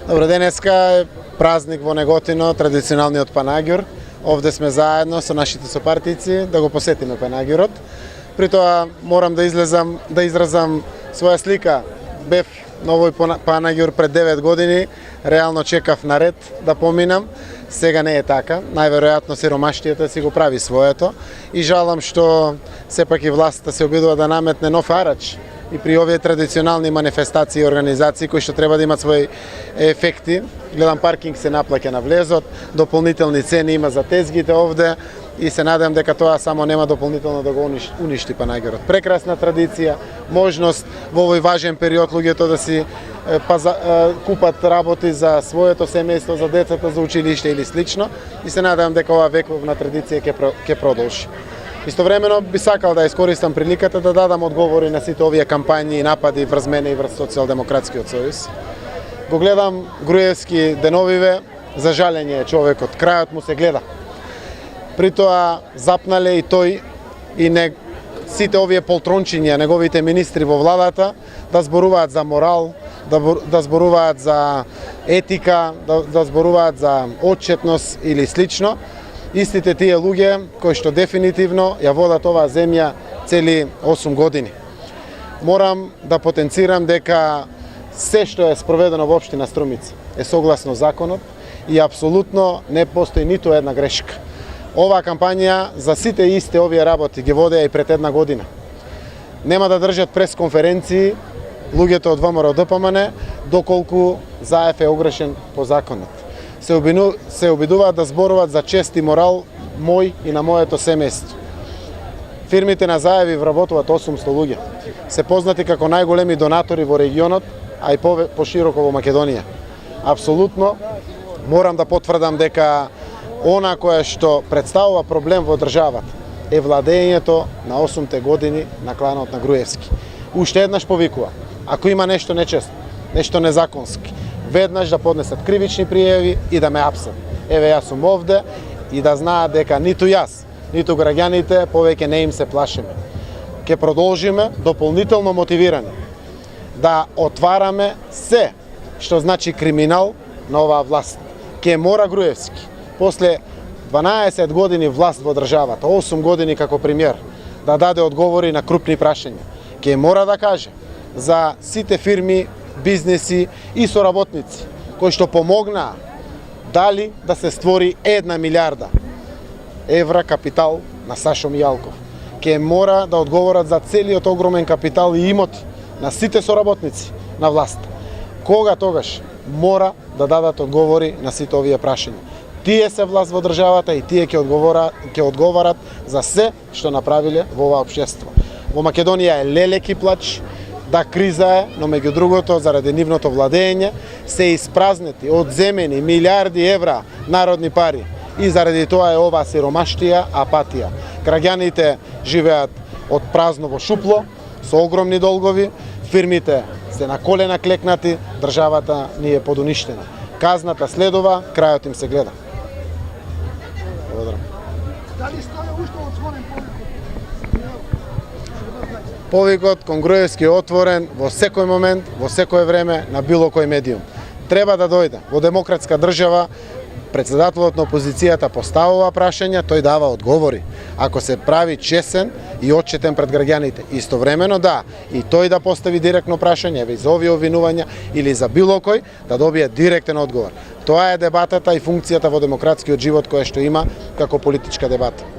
Добро, денеска е празник во Неготино, традиционалниот Панагюр. Овде сме заедно со нашите сопартици да го посетиме Панагюрот. При тоа морам да изразам своја слика. Бев на овој Панагюр пред 9 години, реално чекав на ред да поминам. Сега не е така, најверојатно сиромаштијата си го прави своето и жалам што сепак и властта се обидува да наметне нов арач и при овие традиционални манифестации и организации кои што треба да имат своји ефекти. Гледам паркинг се наплаќа на влезот, дополнителни цени има за тезгите овде и се надевам дека тоа само нема дополнително да го уништи Панагюрот. Прекрасна традиција, можност во овој важен период луѓето да си купат работи за своето семејство, за децата, за училиште или слично и се надевам дека оваа вековна традиција ќе продолжи. Истовремено би сакал да искористам приликата да дадам одговори на сите овие кампањи и напади врз мене и врз Социјалдемократскиот сојуз. Го гледам Груевски деновиве, за жалење човекот, крајот му се гледа. При тоа запнале и тој и сите овие полтрончиња, неговите министри во владата, да зборуваат за морал, да зборуваат за етика, да зборуваат за отчетност или слично. Истите тие луѓе кои што дефинитивно ја водат оваа земја цели 8 години. Морам да потенцирам дека се што е спроведено во општина Струмица е согласно законот и апсолутно не постои ниту една грешка. Оваа кампања за сите исти овие работи ги водеа и пред една година. Нема да држат пресконференции луѓето од ВМРО ДПМН доколку ЗАЕФ е огрешен по законот. Се обидуваат да зборуваат за чест и морал мој и на моето семејство. Фирмите на ЗАЕВ вработуваат 800 луѓе. Се познати како најголеми донатори во регионот, а и пошироко во Македонија. Апсолутно морам да потврдам дека она кое што представува проблем во државата е владењето на 8 години на кланот на Груевски. Уште еднаш повикува, ако има нешто нечестно, нешто незаконски, веднаш да поднесат кривични пријави и да ме апсат. Еве јас сум овде и да знаат дека ниту јас, ниту граѓаните повеќе не им се плашиме. Ке продолжиме дополнително мотивирани да отвараме се што значи криминал на оваа власт. Ке мора Груевски после 12 години власт во државата, 8 години како премиер, да даде одговори на крупни прашања. Ке мора да каже за сите фирми, бизнеси и соработници кои што помогнаа дали да се створи 1 милиарда евра капитал на Сашо Мијалков. Ке мора да одговорат за целиот огромен капитал и имоти на сите соработници на власт. Кога тогаш мора да дадат одговори на сите овие прашања. Тие се власт во државата и тие ќе одговарат за се што направиле во ова општество. Во Македонија е лелек и плач, да криза е, но меѓу другото заради нивното владење се испразнети, одземени милиарди евра народни пари и заради тоа е ова сиромаштија, апатија. Граѓаните живеат од празно во шупло, со огромни долгови, фирмите се на колена клекнати, државата ни е подуништена. Казната следува, крајот им се гледа. Благодарам. Дали стоја уште отворен Повикот кон Груевски е отворен во секој момент, во секое време, на било кој медиум. Треба да дојде во демократска држава, председателот на опозицијата поставува прашања, тој дава одговори. Ако се прави чесен и отчетен пред граѓаните, истовремено да, и тој да постави директно прашање, еве за овие обвинувања или за било кој, да добие директен одговор. Тоа е дебатата и функцијата во демократскиот живот која што има како политичка дебата.